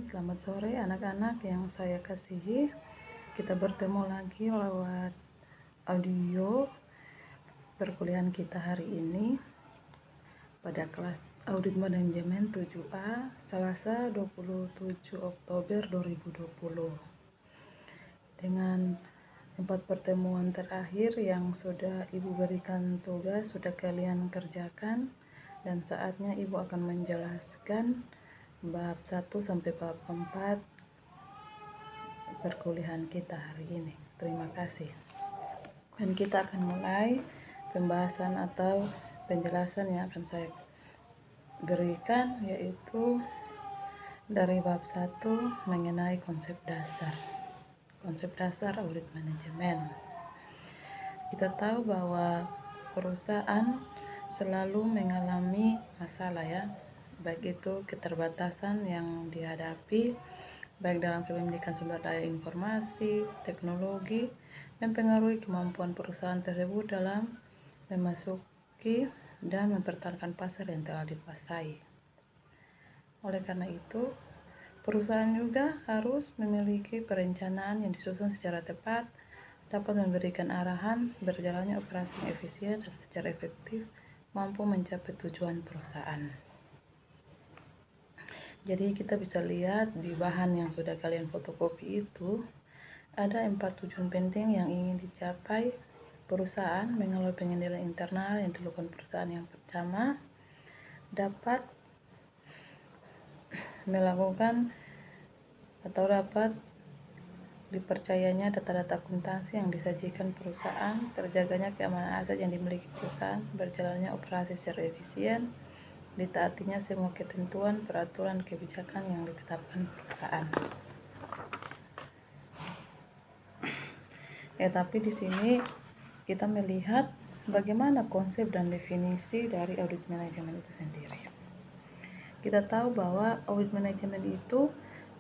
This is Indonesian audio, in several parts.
Selamat sore anak-anak yang saya kasihi. Kita bertemu lagi lewat audio perkuliahan kita hari ini pada kelas Audit Manajemen 7A Selasa 27 Oktober 2020. Dengan 4 pertemuan terakhir yang sudah Ibu berikan tugas, sudah kalian kerjakan, dan saatnya Ibu akan menjelaskan bab 1 sampai bab 4 perkuliahan kita hari ini. Terima kasih. Dan kita akan mulai pembahasan atau penjelasan yang akan saya berikan, yaitu dari bab 1 mengenai konsep dasar audit manajemen. Kita tahu bahwa perusahaan selalu mengalami masalah, ya, baik itu keterbatasan yang dihadapi baik dalam kepemilikan sumber daya informasi, teknologi, mempengaruhi kemampuan perusahaan tersebut dalam memasuki dan mempertahankan pasar yang telah dikuasai. Oleh karena itu, perusahaan juga harus memiliki perencanaan yang disusun secara tepat, dapat memberikan arahan berjalannya operasi yang efisien dan secara efektif mampu mencapai tujuan perusahaan. Jadi kita bisa lihat di bahan yang sudah kalian fotokopi itu ada 4 tujuan penting yang ingin dicapai perusahaan melalui pengendalian internal yang dilakukan perusahaan. Yang pertama, dapat melakukan atau dapat dipercayanya data-data akuntansi yang disajikan perusahaan, terjaganya keamanan aset yang dimiliki perusahaan, berjalannya operasi secara efisien, ditaatinya semua ketentuan, peraturan, kebijakan yang ditetapkan perusahaan. Tapi di sini kita melihat bagaimana konsep dan definisi dari audit manajemen itu sendiri. Kita tahu bahwa audit manajemen itu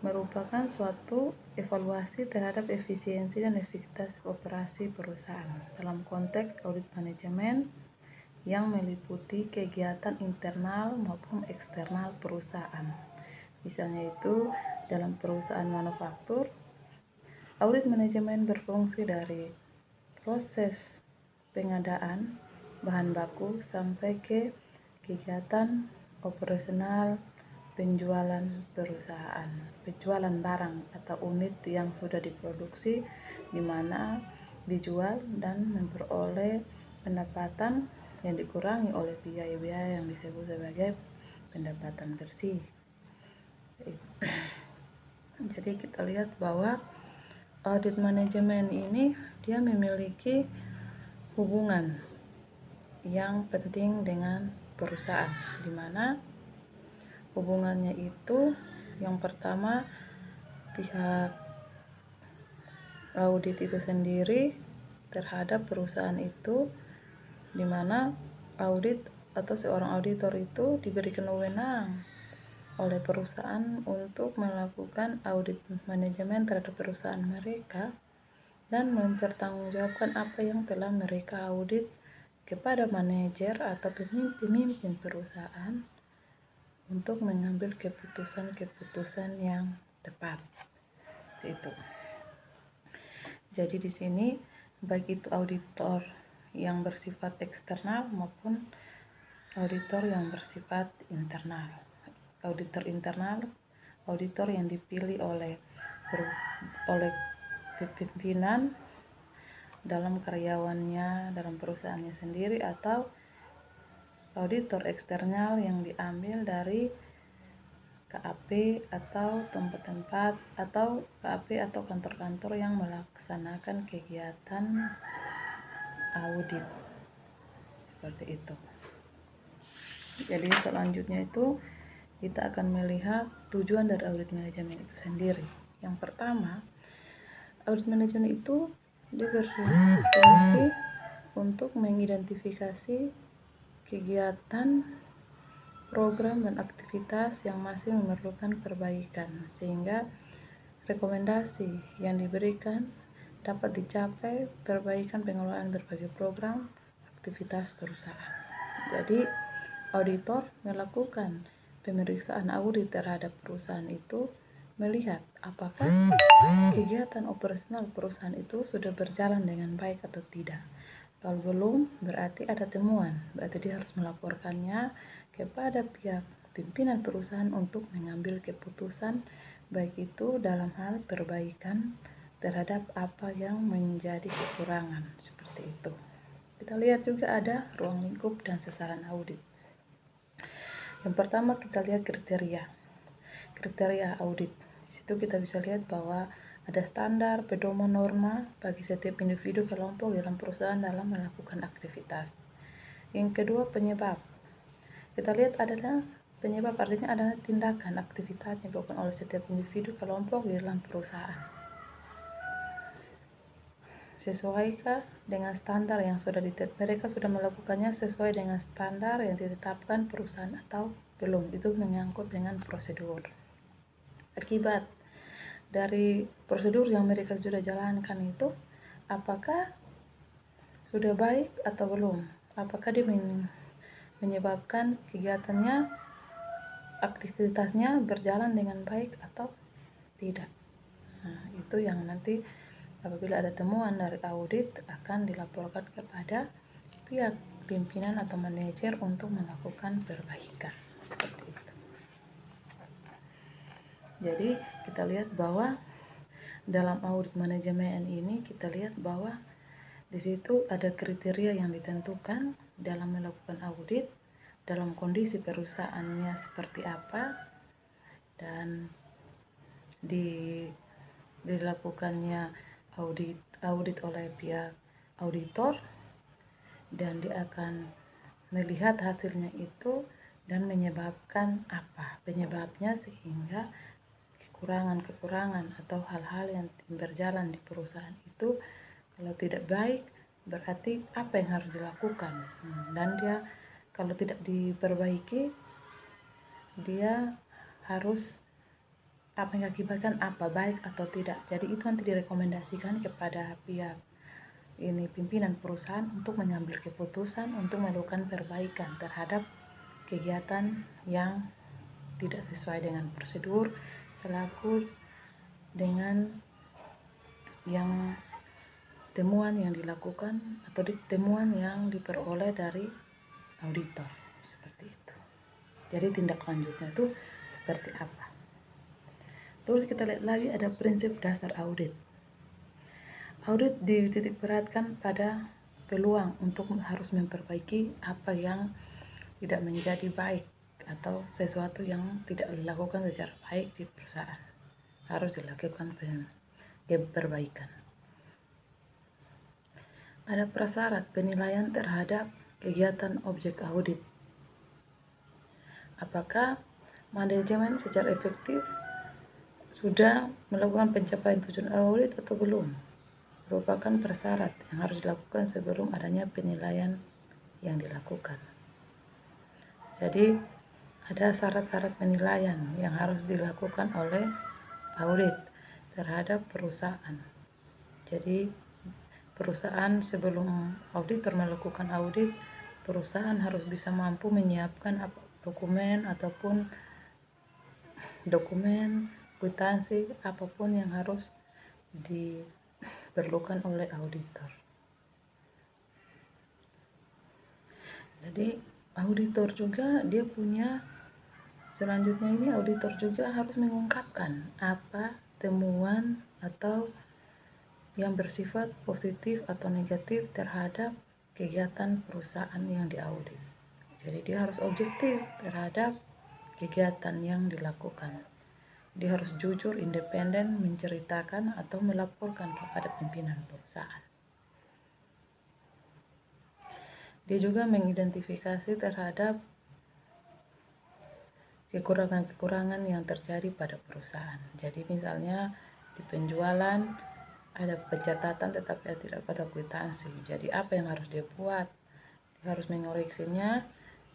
merupakan suatu evaluasi terhadap efisiensi dan efektivitas operasi perusahaan dalam konteks audit manajemen yang meliputi kegiatan internal maupun eksternal perusahaan. Misalnya itu dalam perusahaan manufaktur, audit manajemen berfungsi dari proses pengadaan bahan baku sampai ke kegiatan operasional penjualan perusahaan, penjualan barang atau unit yang sudah diproduksi, di mana dijual dan memperoleh pendapatan yang dikurangi oleh biaya-biaya yang disebut sebagai pendapatan bersih. Jadi kita lihat bahwa audit manajemen ini dia memiliki hubungan yang penting dengan perusahaan, di mana hubungannya itu yang pertama, pihak audit itu sendiri terhadap perusahaan itu, di mana audit atau seorang auditor itu diberikan wewenang oleh perusahaan untuk melakukan audit manajemen terhadap perusahaan mereka dan mempertanggungjawabkan apa yang telah mereka audit kepada manajer atau pemimpin perusahaan untuk mengambil keputusan yang tepat. Itu. Jadi di sini baik itu auditor yang bersifat eksternal maupun auditor yang bersifat internal. Auditor internal, auditor yang dipilih oleh pimpinan dalam karyawannya, dalam perusahaannya sendiri, atau auditor eksternal yang diambil dari KAP atau tempat-tempat atau KAP atau kantor-kantor yang melaksanakan kegiatan audit seperti itu. Jadi selanjutnya itu kita akan melihat tujuan dari audit manajemen itu sendiri. Yang pertama, audit manajemen itu dia berfungsi untuk mengidentifikasi kegiatan, program, dan aktivitas yang masih memerlukan perbaikan, sehingga rekomendasi yang diberikan dapat dicapai perbaikan pengelolaan berbagai program aktivitas perusahaan. Jadi auditor melakukan pemeriksaan audit terhadap perusahaan itu melihat apakah kegiatan operasional perusahaan itu sudah berjalan dengan baik atau tidak. Kalau belum, berarti ada temuan, berarti dia harus melaporkannya kepada pihak pimpinan perusahaan untuk mengambil keputusan, baik itu dalam hal perbaikan terhadap apa yang menjadi kekurangan, seperti itu. Kita lihat juga ada ruang lingkup dan sasaran audit. Yang pertama kita lihat kriteria audit. Di situ kita bisa lihat bahwa ada standar, pedoman, norma bagi setiap individu kelompok dalam perusahaan dalam melakukan aktivitas. Yang kedua, penyebab. Kita lihat adalah penyebab, artinya adalah tindakan aktivitas yang dilakukan oleh setiap individu kelompok di dalam perusahaan. Sesuaikah dengan standar yang sudah mereka sudah melakukannya sesuai dengan standar yang ditetapkan perusahaan atau belum? Itu menyangkut dengan prosedur. Akibat dari prosedur yang mereka sudah jalankan itu, apakah sudah baik atau belum? Apakah dia menyebabkan kegiatannya, aktivitasnya berjalan dengan baik atau tidak? Nah, itu yang nanti apabila ada temuan dari audit akan dilaporkan kepada pihak pimpinan atau manajer untuk melakukan perbaikan, seperti itu. Jadi kita lihat bahwa dalam audit manajemen ini kita lihat bahwa di situ ada kriteria yang ditentukan dalam melakukan audit, dalam kondisi perusahaannya seperti apa, dan dilakukannya audit oleh pihak auditor, dan dia akan melihat hasilnya itu dan menyebabkan apa penyebabnya, sehingga kekurangan atau hal-hal yang berjalan di perusahaan itu kalau tidak baik, berarti apa yang harus dilakukan, dan dia kalau tidak diperbaiki, dia harus apa yang mengakibatkan apa, baik atau tidak. Jadi itu nanti direkomendasikan kepada pihak ini pimpinan perusahaan untuk mengambil keputusan untuk melakukan perbaikan terhadap kegiatan yang tidak sesuai dengan prosedur, selaku dengan yang temuan yang dilakukan atau temuan yang diperoleh dari auditor, seperti itu. Jadi tindak lanjutnya itu seperti apa. Terus kita lihat lagi ada prinsip dasar audit. Audit dititik beratkan pada peluang untuk harus memperbaiki apa yang tidak menjadi baik atau sesuatu yang tidak dilakukan secara baik di perusahaan, harus dilakukan perbaikan. Ada prasyarat penilaian terhadap kegiatan objek audit. Apakah manajemen secara efektif sudah melakukan pencapaian tujuan audit atau belum? Merupakan prasyarat yang harus dilakukan sebelum adanya penilaian yang dilakukan. Jadi ada syarat-syarat penilaian yang harus dilakukan oleh audit terhadap perusahaan. Jadi perusahaan sebelum auditor melakukan audit, perusahaan harus bisa mampu menyiapkan dokumen ataupun dokumen, kwitansi, apapun yang harus diperlukan oleh auditor. Jadi auditor juga dia punya, selanjutnya ini auditor juga harus mengungkapkan apa temuan atau yang bersifat positif atau negatif terhadap kegiatan perusahaan yang diaudit. Jadi dia harus objektif terhadap kegiatan yang dilakukan. Dia harus jujur, independen, menceritakan atau melaporkan kepada pimpinan perusahaan. Dia juga mengidentifikasi terhadap kekurangan-kekurangan yang terjadi pada perusahaan. Jadi misalnya di penjualan ada pencatatan tetapi tidak pada kwitansi. Jadi apa yang harus dia buat? Dia harus mengoreksinya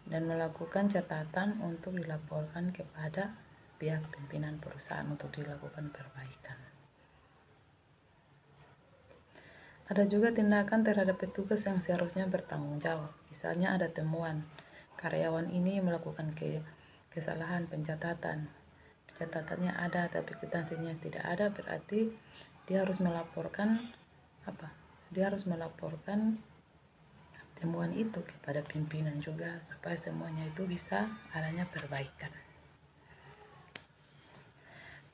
dan melakukan catatan untuk dilaporkan kepada pihak pimpinan perusahaan untuk dilakukan perbaikan. Ada juga tindakan terhadap petugas yang seharusnya bertanggung jawab. Misalnya ada temuan karyawan ini melakukan kesalahan pencatatan, catatannya ada tapi kwitansinya tidak ada, berarti dia harus melaporkan apa? Dia harus melaporkan temuan itu kepada pimpinan juga supaya semuanya itu bisa adanya perbaikan.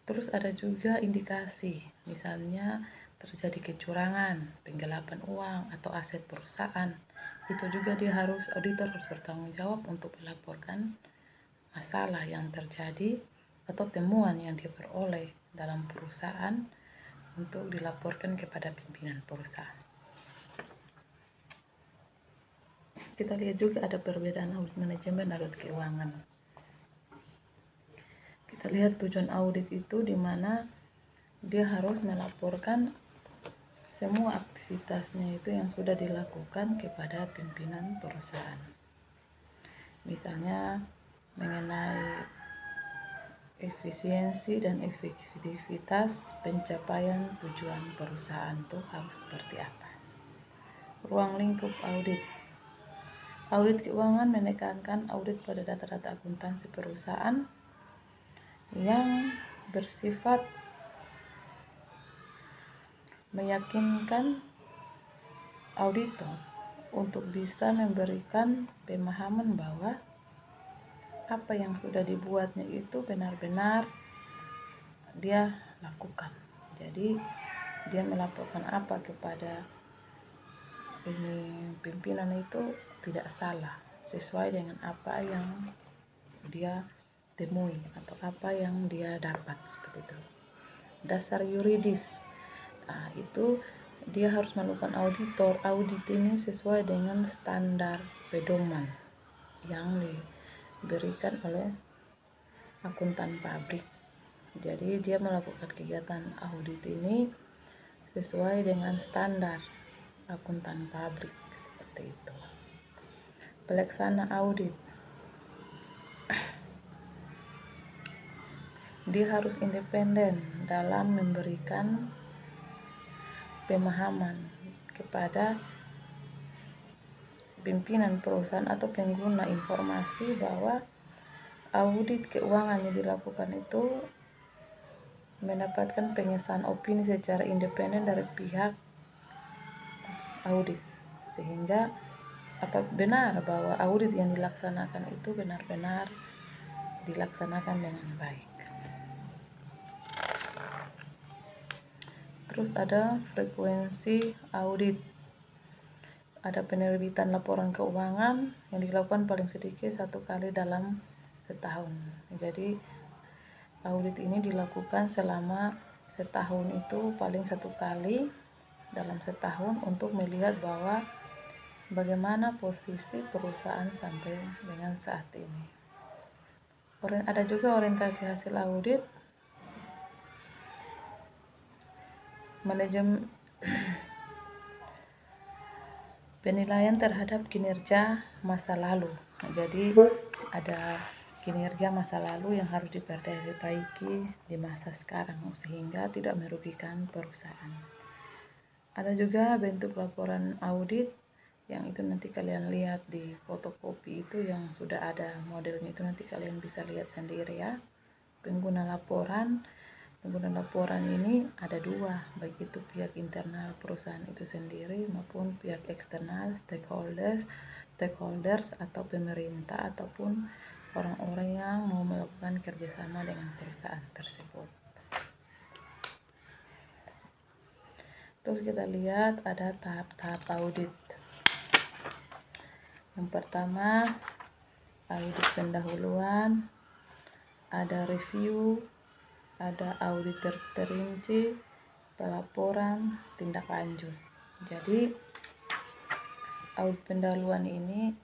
Terus ada juga indikasi, misalnya terjadi kecurangan, penggelapan uang atau aset perusahaan. Itu juga auditor harus bertanggung jawab untuk melaporkan masalah yang terjadi atau temuan yang diperoleh dalam perusahaan untuk dilaporkan kepada pimpinan perusahaan. Kita lihat juga ada perbedaan audit manajemen dan audit keuangan. Kita lihat tujuan audit itu di mana dia harus melaporkan semua aktivitasnya itu yang sudah dilakukan kepada pimpinan perusahaan. Misalnya mengenai efisiensi dan efektivitas pencapaian tujuan perusahaan itu harus seperti apa. Ruang lingkup audit. Audit keuangan menekankan audit pada data-data akuntansi perusahaan yang bersifat meyakinkan auditor untuk bisa memberikan pemahaman bahwa apa yang sudah dibuatnya itu benar-benar dia lakukan. Jadi dia melaporkan apa kepada pimpinan itu tidak salah, sesuai dengan apa yang dia temui atau apa yang dia dapat, seperti itu. Dasar yuridis, itu dia harus melakukan audit ini sesuai dengan standar pedoman yang diberikan oleh akuntan pabrik. Jadi dia melakukan kegiatan audit ini sesuai dengan standar akuntan pabrik, seperti itu. Pelaksana audit, dia harus independen dalam memberikan pemahaman kepada pimpinan perusahaan atau pengguna informasi bahwa audit keuangan yang dilakukan itu mendapatkan pengesahan opini secara independen dari pihak audit, sehingga benar bahwa audit yang dilaksanakan itu benar-benar dilaksanakan dengan baik. Terus ada frekuensi audit. Ada penerbitan laporan keuangan yang dilakukan paling sedikit 1 kali dalam setahun. Jadi audit ini dilakukan selama setahun, itu paling 1 kali dalam setahun untuk melihat bahwa bagaimana posisi perusahaan sampai dengan saat ini. Ada juga orientasi hasil audit, manajemen penilaian terhadap kinerja masa lalu. Jadi ada kinerja masa lalu yang harus diperbaiki di masa sekarang sehingga tidak merugikan perusahaan. Ada juga bentuk laporan audit yang itu nanti kalian lihat di fotokopi itu yang sudah ada modelnya, itu nanti kalian bisa lihat sendiri ya. Pengguna laporan ini ada 2, baik itu pihak internal perusahaan itu sendiri maupun pihak eksternal, stakeholders atau pemerintah ataupun orang-orang yang mau melakukan kerjasama dengan perusahaan tersebut. Terus kita lihat ada tahap-tahap audit. Yang pertama audit pendahuluan, ada review, ada audit terperinci, pelaporan, tindak lanjut. Jadi audit pendahuluan ini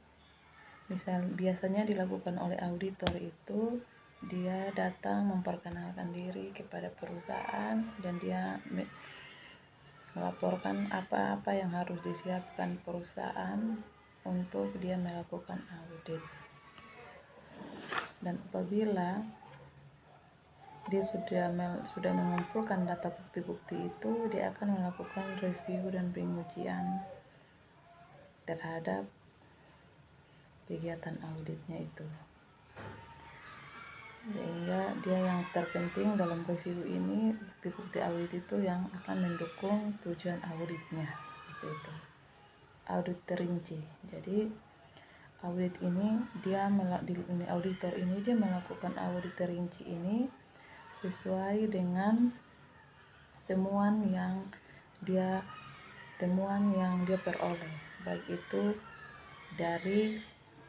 biasanya dilakukan oleh auditor itu dia datang memperkenalkan diri kepada perusahaan dan dia melaporkan apa-apa yang harus disiapkan perusahaan untuk dia melakukan audit. Dan apabila dia sudah mengumpulkan data bukti-bukti itu, dia akan melakukan review dan pengujian terhadap kegiatan auditnya itu. sehingga dia yang terpenting dalam review ini, bukti-bukti audit itu yang akan mendukung tujuan auditnya, seperti itu. Audit terinci. Jadi audit ini auditor ini dia melakukan audit terinci ini sesuai dengan temuan yang dia peroleh, baik itu dari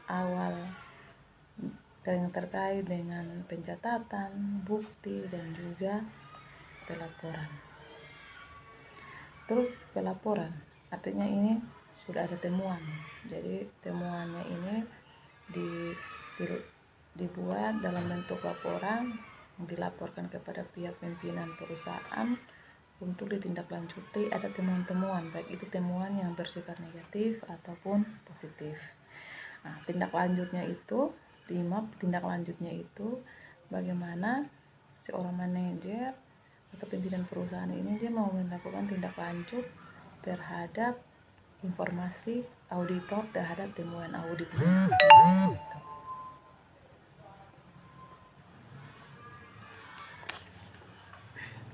awal yang terkait dengan pencatatan, bukti, dan juga pelaporan. Terus pelaporan, artinya ini sudah ada temuan. Jadi temuannya ini dibuat dalam bentuk laporan, dilaporkan kepada pihak pimpinan perusahaan untuk ditindaklanjuti. Ada temuan-temuan, baik itu temuan yang bersifat negatif ataupun positif. Nah, tindak lanjutnya itu bagaimana seorang manajer atau pimpinan perusahaan ini dia mau melakukan tindak lanjut terhadap informasi auditor terhadap temuan audit.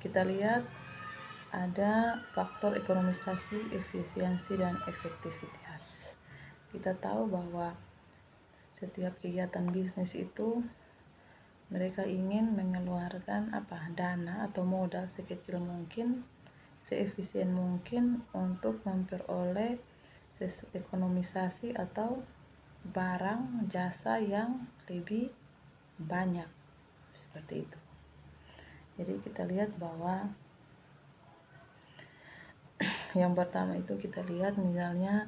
Kita lihat ada faktor ekonomisasi, efisiensi, dan efektivitas. Kita tahu bahwa setiap kegiatan bisnis itu mereka ingin mengeluarkan dana atau modal sekecil mungkin, seefisien mungkin untuk memperoleh ekonomisasi atau barang jasa yang lebih banyak, seperti itu. Jadi kita lihat bahwa yang pertama itu kita lihat misalnya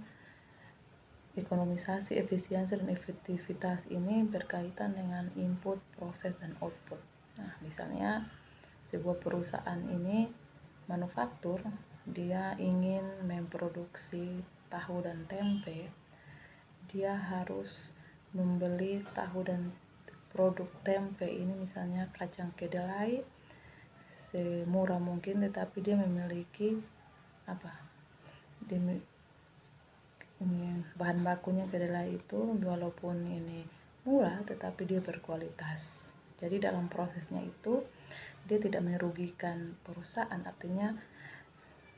ekonomisasi, efisiensi, dan efektivitas ini berkaitan dengan input, proses, dan output. Nah, misalnya sebuah perusahaan ini manufaktur, dia ingin memproduksi tahu dan tempe, dia harus membeli tahu dan produk tempe ini, misalnya kacang kedelai, semurah mungkin, tetapi dia memiliki bahan bakunya kedelai itu walaupun ini murah tetapi dia berkualitas. Jadi dalam prosesnya itu dia tidak merugikan perusahaan, artinya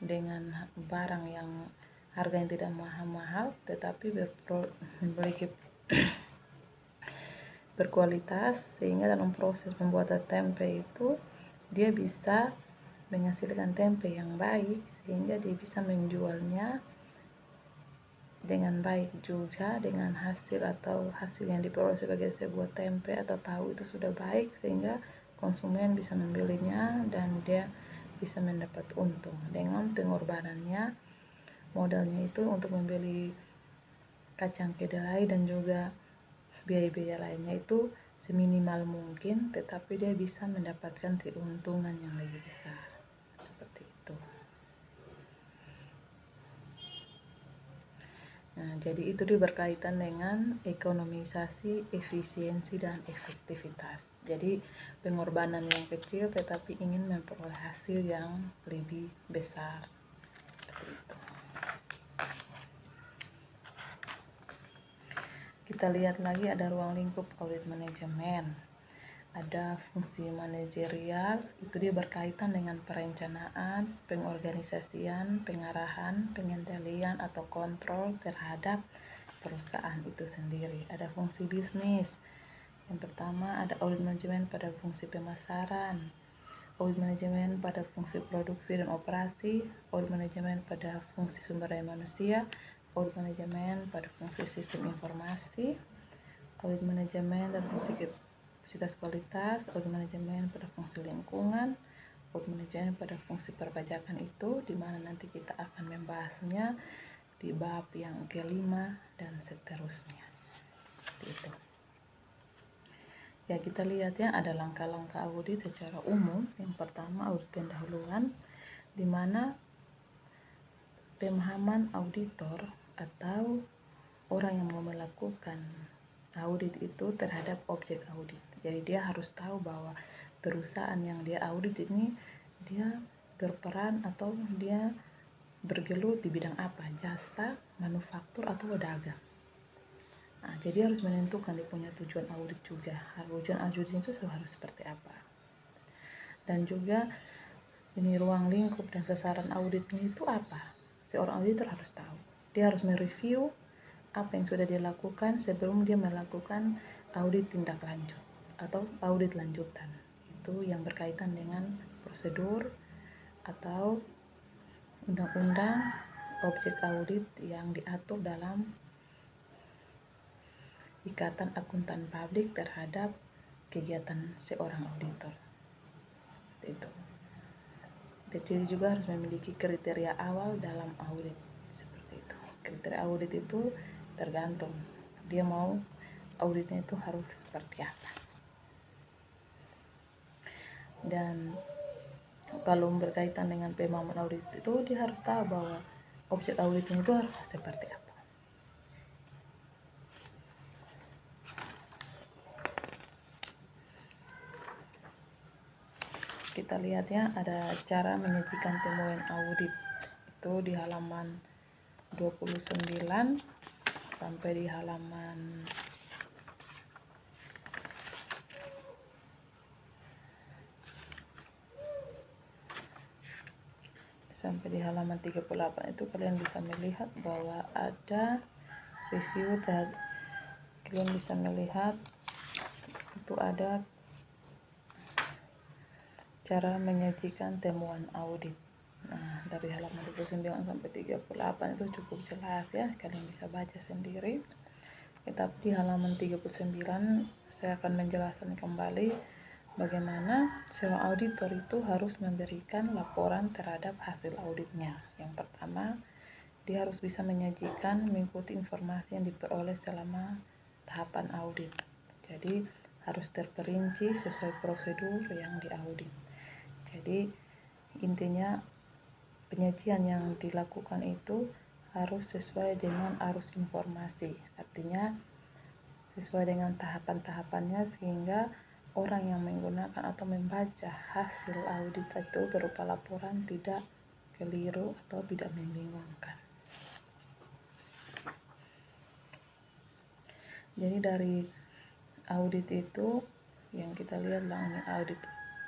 dengan barang yang harga yang tidak mahal-mahal tetapi memiliki berkualitas, sehingga dalam proses pembuatan tempe itu dia bisa menghasilkan tempe yang baik sehingga dia bisa menjualnya dengan baik juga, dengan hasil yang diperoleh sebagai sebuah tempe atau tahu itu sudah baik sehingga konsumen bisa membelinya dan dia bisa mendapat untung dengan pengorbanannya modalnya itu untuk membeli kacang kedelai dan juga biaya-biaya lainnya itu seminimal mungkin, tetapi dia bisa mendapatkan keuntungan yang lebih besar, seperti itu. Nah, jadi itu dia berkaitan dengan ekonomisasi, efisiensi, dan efektivitas. Jadi pengorbanan yang kecil tetapi ingin memperoleh hasil yang lebih besar, seperti itu. Kita lihat lagi ada ruang lingkup audit manajemen. Ada fungsi manajerial, itu dia berkaitan dengan perencanaan, pengorganisasian, pengarahan, pengendalian atau kontrol terhadap perusahaan itu sendiri. Ada fungsi bisnis. Yang pertama ada audit manajemen pada fungsi pemasaran, audit manajemen pada fungsi produksi dan operasi, audit manajemen pada fungsi sumber daya manusia, audit manajemen pada fungsi sistem informasi, audit manajemen dan fungsi kapasitas kualitas, audit manajemen pada fungsi lingkungan, audit manajemen pada fungsi perpajakan, itu dimana nanti kita akan membahasnya di bab yang kelima dan seterusnya. Seperti itu. Ya, kita lihat ya, ada langkah-langkah audit secara umum. Yang pertama audit pendahuluan, dimana pemahaman auditor atau orang yang mau melakukan audit itu terhadap objek audit. Jadi dia harus tahu bahwa perusahaan yang dia audit ini dia berperan atau dia bergelut di bidang apa, jasa, manufaktur, atau dagang. Nah, jadi harus menentukan dia punya tujuan audit juga. Tujuan audit itu harus seperti apa. Dan juga ini ruang lingkup dan sasaran auditnya itu apa. Seorang auditor harus tahu. Dia harus mereview apa yang sudah dia lakukan sebelum dia melakukan audit tindak lanjut atau audit lanjutan. Itu yang berkaitan dengan prosedur atau undang-undang objek audit yang diatur dalam Ikatan Akuntan Publik terhadap kegiatan seorang auditor. Itu. Jadi juga harus memiliki kriteria awal dalam audit. Seperti itu. Kriteria audit itu tergantung dia mau auditnya itu harus seperti apa. Dan kalau berkaitan dengan pemahaman audit itu dia harus tahu bahwa objek auditnya itu harus seperti apa. Kita lihat ya, ada cara menyajikan temuan audit itu di halaman 29 sampai di halaman sampai di halaman 38 itu kalian bisa melihat bahwa ada review dan kalian bisa melihat itu ada cara menyajikan temuan audit. Nah, dari halaman 29 sampai 38 itu cukup jelas ya, kalian bisa baca sendiri. Tetapi di halaman 39 saya akan menjelaskan kembali bagaimana seorang auditor itu harus memberikan laporan terhadap hasil auditnya. Yang pertama, dia harus bisa menyajikan mengikuti informasi yang diperoleh selama tahapan audit. Jadi harus terperinci sesuai prosedur yang diaudit. Jadi intinya penyajian yang dilakukan itu harus sesuai dengan arus informasi, artinya sesuai dengan tahapan-tahapannya sehingga orang yang menggunakan atau membaca hasil audit itu berupa laporan tidak keliru atau tidak membingungkan. Jadi dari audit itu yang kita lihat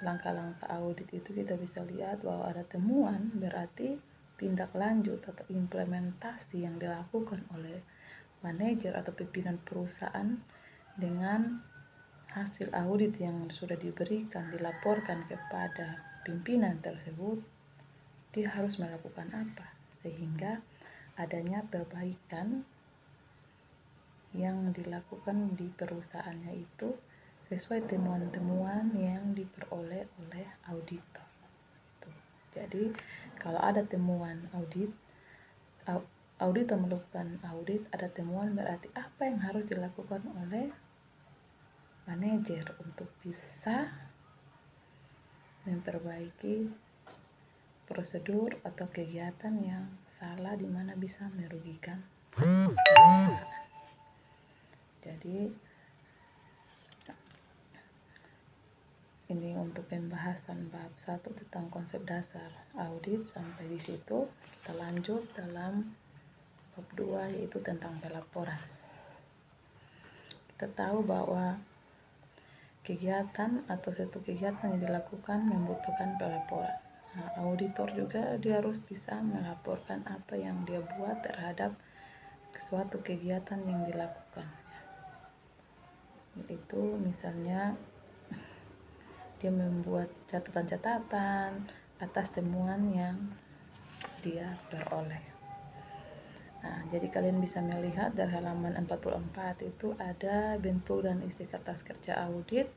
langkah-langkah audit itu kita bisa lihat bahwa ada temuan, berarti tindak lanjut atau implementasi yang dilakukan oleh manajer atau pimpinan perusahaan dengan hasil audit yang sudah diberikan dilaporkan kepada pimpinan tersebut, dia harus melakukan apa sehingga adanya perbaikan yang dilakukan di perusahaannya itu sesuai temuan-temuan yang diperoleh oleh auditor. Jadi kalau ada temuan auditor melakukan audit, ada temuan, berarti apa yang harus dilakukan oleh manajer untuk bisa memperbaiki prosedur atau kegiatan yang salah di mana bisa merugikan perusahaan. Jadi ini untuk pembahasan bab 1 tentang konsep dasar audit. Sampai di situ kita lanjut dalam bab 2 yaitu tentang pelaporan. Kita tahu bahwa kegiatan atau satu kegiatan yang dilakukan membutuhkan pelaporan. Nah, auditor juga dia harus bisa melaporkan apa yang dia buat terhadap suatu kegiatan yang dilakukan. Itu misalnya dia membuat catatan-catatan atas temuan yang dia peroleh. Nah, jadi kalian bisa melihat dari halaman 44 itu ada bentuk dan isi kertas kerja audit,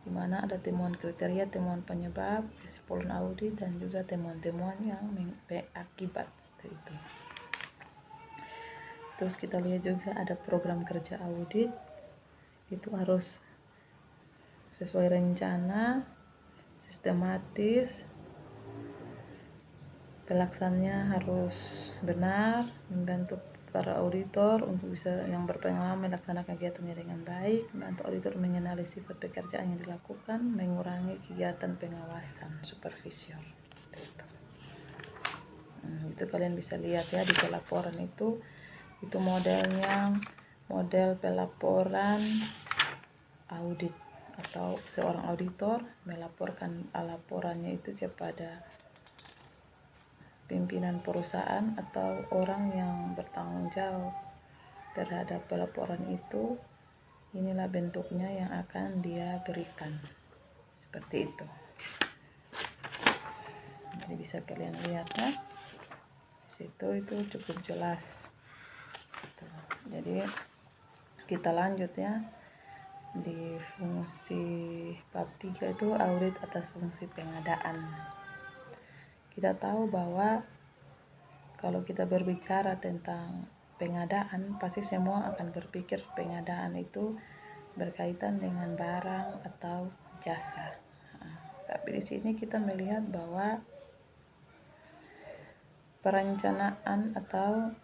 di mana ada temuan kriteria, temuan penyebab, kesimpulan audit, dan juga temuan-temuan yang berakibat itu. Terus kita lihat juga ada program kerja audit, itu harus sesuai rencana, sistematis, pelaksananya harus benar, membantu para auditor untuk bisa yang berpengalaman melaksanakan kegiatannya dengan baik, membantu auditor mengenali sifat pekerjaan yang dilakukan, mengurangi kegiatan pengawasan supervisor. Itu kalian bisa lihat ya di pelaporan itu modelnya model pelaporan audit, atau seorang auditor melaporkan laporannya itu kepada pimpinan perusahaan atau orang yang bertanggung jawab terhadap pelaporan itu. Inilah bentuknya yang akan dia berikan, seperti itu. Jadi bisa kalian lihat ya, situ itu cukup jelas. Jadi kita lanjut ya, di fungsi bab 3 itu audit atas fungsi pengadaan. Kita tahu bahwa kalau kita berbicara tentang pengadaan, pasti semua akan berpikir pengadaan itu berkaitan dengan barang atau jasa. Tapi di sini kita melihat bahwa perencanaan atau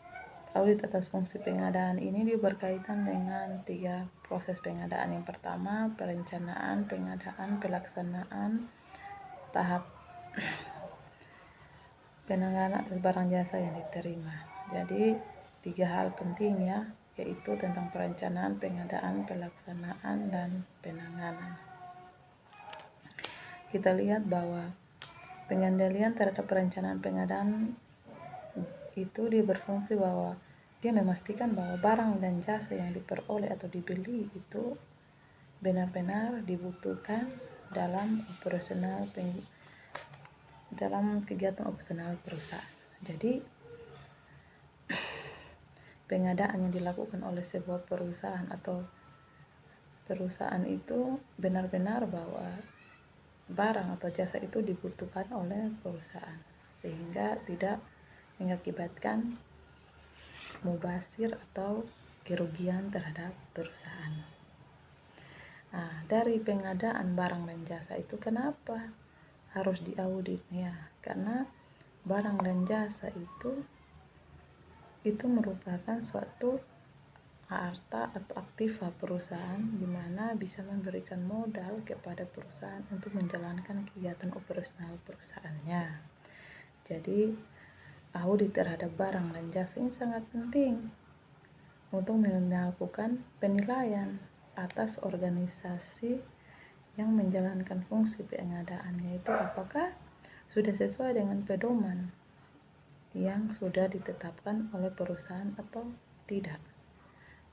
audit atas fungsi pengadaan ini dia berkaitan dengan 3 proses pengadaan. Yang pertama, perencanaan pengadaan, pelaksanaan, tahap penanganan atas barang jasa yang diterima. Jadi 3 hal penting ya, yaitu tentang perencanaan, pengadaan, pelaksanaan, dan penanganan. Kita lihat bahwa pengendalian terhadap perencanaan pengadaan itu dia berfungsi bahwa dia memastikan bahwa barang dan jasa yang diperoleh atau dibeli itu benar-benar dibutuhkan dalam kegiatan operasional perusahaan. Jadi pengadaan yang dilakukan oleh sebuah perusahaan atau perusahaan itu benar-benar bahwa barang atau jasa itu dibutuhkan oleh perusahaan, sehingga tidak mengakibatkan mubazir atau kerugian terhadap perusahaan. Nah, dari pengadaan barang dan jasa itu kenapa harus diaudit ya? Karena barang dan jasa itu merupakan suatu harta atau aktiva perusahaan, di mana bisa memberikan modal kepada perusahaan untuk menjalankan kegiatan operasional perusahaannya. Jadi audit terhadap barang dan jasa ini sangat penting untuk melakukan penilaian atas organisasi yang menjalankan fungsi pengadaannya itu, apakah sudah sesuai dengan pedoman yang sudah ditetapkan oleh perusahaan atau tidak,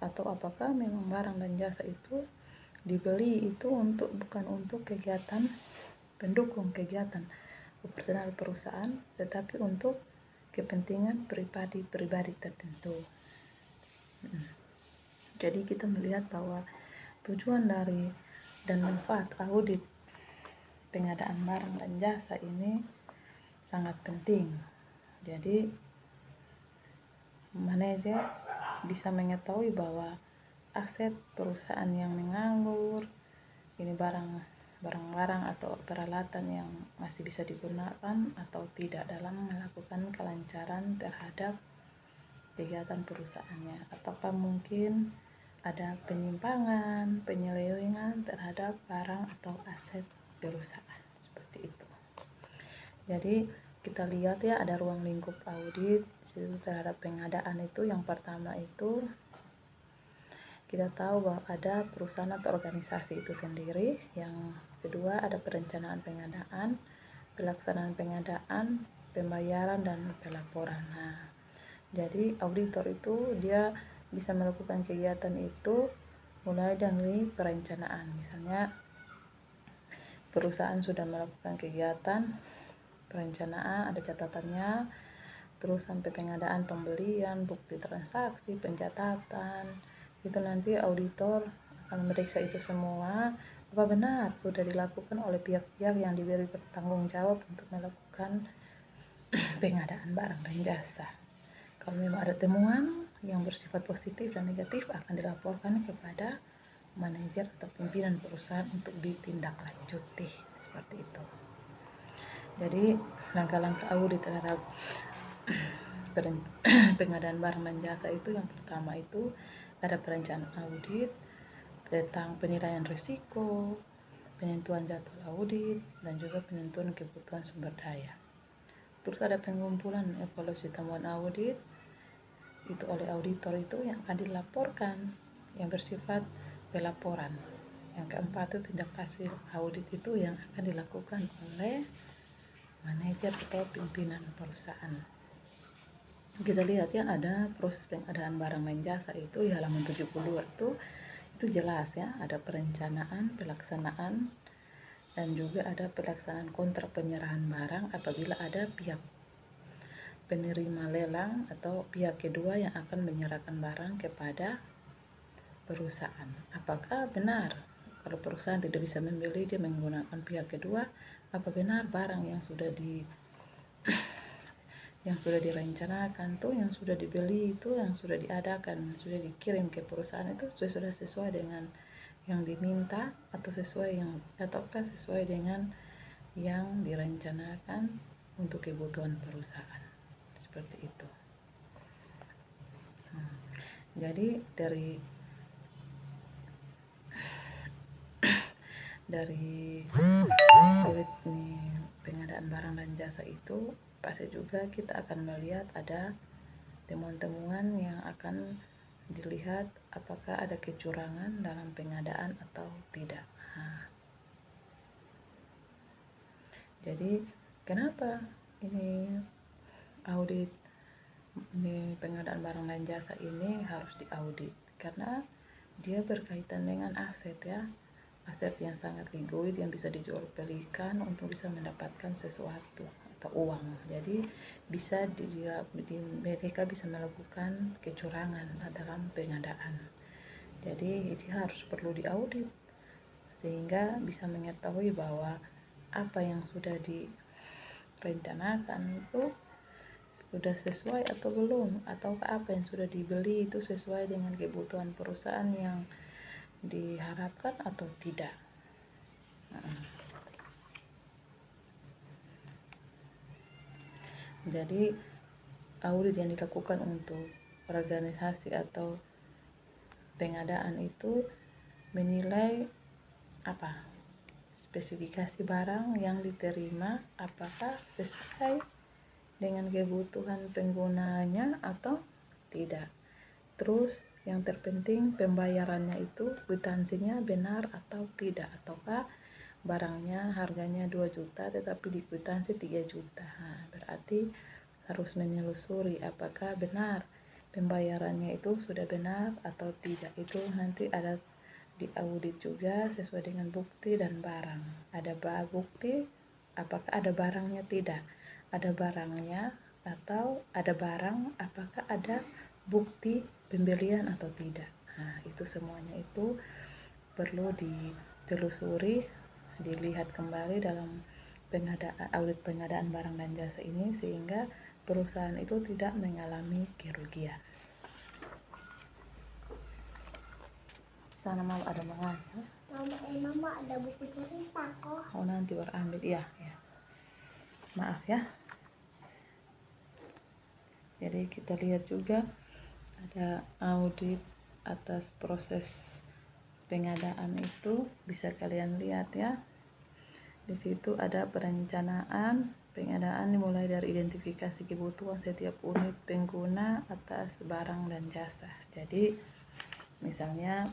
atau apakah memang barang dan jasa itu dibeli itu bukan untuk kegiatan pendukung kegiatan operasional perusahaan, tetapi untuk kepentingan pribadi tertentu. Jadi kita melihat bahwa tujuan dari dan manfaat audit pengadaan barang dan jasa ini sangat penting. Jadi manajer bisa mengetahui bahwa aset perusahaan yang menganggur ini barang-barang atau peralatan yang masih bisa digunakan atau tidak dalam melakukan kelancaran terhadap kegiatan perusahaannya, ataukah mungkin ada penyimpangan, penyelewengan terhadap barang atau aset perusahaan, seperti itu. Jadi kita lihat ya, ada ruang lingkup audit terhadap pengadaan itu. Yang pertama itu kita tahu bahwa ada perusahaan atau organisasi itu sendiri. Yang kedua ada perencanaan pengadaan, pelaksanaan pengadaan, pembayaran, dan pelaporan. Nah, jadi auditor itu dia bisa melakukan kegiatan itu mulai dari perencanaan. Misalnya perusahaan sudah melakukan kegiatan perencanaan, ada catatannya, terus sampai pengadaan, pembelian, bukti transaksi, pencatatan. Itu nanti auditor akan memeriksa itu semua, apa benar sudah dilakukan oleh pihak-pihak yang diberi bertanggung jawab untuk melakukan pengadaan barang dan jasa. Kalau memang ada temuan yang bersifat positif dan negatif, akan dilaporkan kepada manajer atau pimpinan perusahaan untuk ditindaklanjuti, seperti itu. Jadi langkah-langkah audit terhadap pengadaan barang dan jasa itu, yang pertama itu ada perencanaan audit tentang penilaian risiko, penentuan jadwal audit, dan juga penentuan kebutuhan sumber daya. Terus ada pengumpulan evaluasi temuan audit, itu oleh auditor itu yang akan dilaporkan, yang bersifat pelaporan. Yang keempat itu tindak hasil audit itu yang akan dilakukan oleh manajer atau pimpinan perusahaan. Kita lihat ya, ada proses pengadaan barang dan jasa itu di halaman 72 itu jelas ya, ada perencanaan, pelaksanaan, dan juga ada pelaksanaan kontrak penyerahan barang apabila ada pihak penerima lelang atau pihak kedua yang akan menyerahkan barang kepada perusahaan. Apakah benar kalau perusahaan tidak bisa membeli, dia menggunakan pihak kedua? Apa benar barang yang sudah direncanakan tuh, yang sudah dibeli itu, yang sudah diadakan, sudah dikirim ke perusahaan itu sudah sesuai dengan yang diminta, atau ataukah sesuai dengan yang direncanakan untuk kebutuhan perusahaan, seperti itu. Jadi dari audit pengadaan barang dan jasa itu pasti juga kita akan melihat ada temuan-temuan yang akan dilihat apakah ada kecurangan dalam pengadaan atau tidak. Jadi kenapa ini audit pengadaan barang dan jasa ini harus diaudit? Karena dia berkaitan dengan aset ya, aset yang sangat liquid yang bisa dijual belikan untuk bisa mendapatkan sesuatu atau uang. Jadi bisa mereka bisa melakukan kecurangan dalam pengadaan. Jadi ini harus perlu diaudit sehingga bisa mengetahui bahwa apa yang sudah direncanakan itu sudah sesuai atau belum, atau apa yang sudah dibeli itu sesuai dengan kebutuhan perusahaan yang diharapkan atau tidak. Jadi audit yang dilakukan untuk organisasi atau pengadaan itu menilai spesifikasi barang yang diterima apakah sesuai dengan kebutuhan penggunanya atau tidak. Terus yang terpenting pembayarannya itu kwitansinya benar atau tidak, ataukah barangnya harganya 2 juta tetapi di kwitansi 3 juta. Berarti harus menelusuri apakah benar pembayarannya itu sudah benar atau tidak. Itu nanti ada di audit juga sesuai dengan bukti dan barang. Ada bukti apakah ada barangnya, tidak ada barangnya, atau ada barang apakah ada bukti pembelian atau tidak. Itu semuanya itu perlu ditelusuri, dilihat kembali dalam audit pengadaan barang dan jasa ini sehingga perusahaan itu tidak mengalami kerugian. Sana mau ada mengajar. Mama ada buku cerita kok. Oh nanti baru ambil ya. Maaf ya. Jadi kita lihat juga ada audit atas proses pengadaan itu, bisa kalian lihat ya. Di situ ada perencanaan pengadaan dimulai dari identifikasi kebutuhan setiap unit pengguna atas barang dan jasa. Jadi misalnya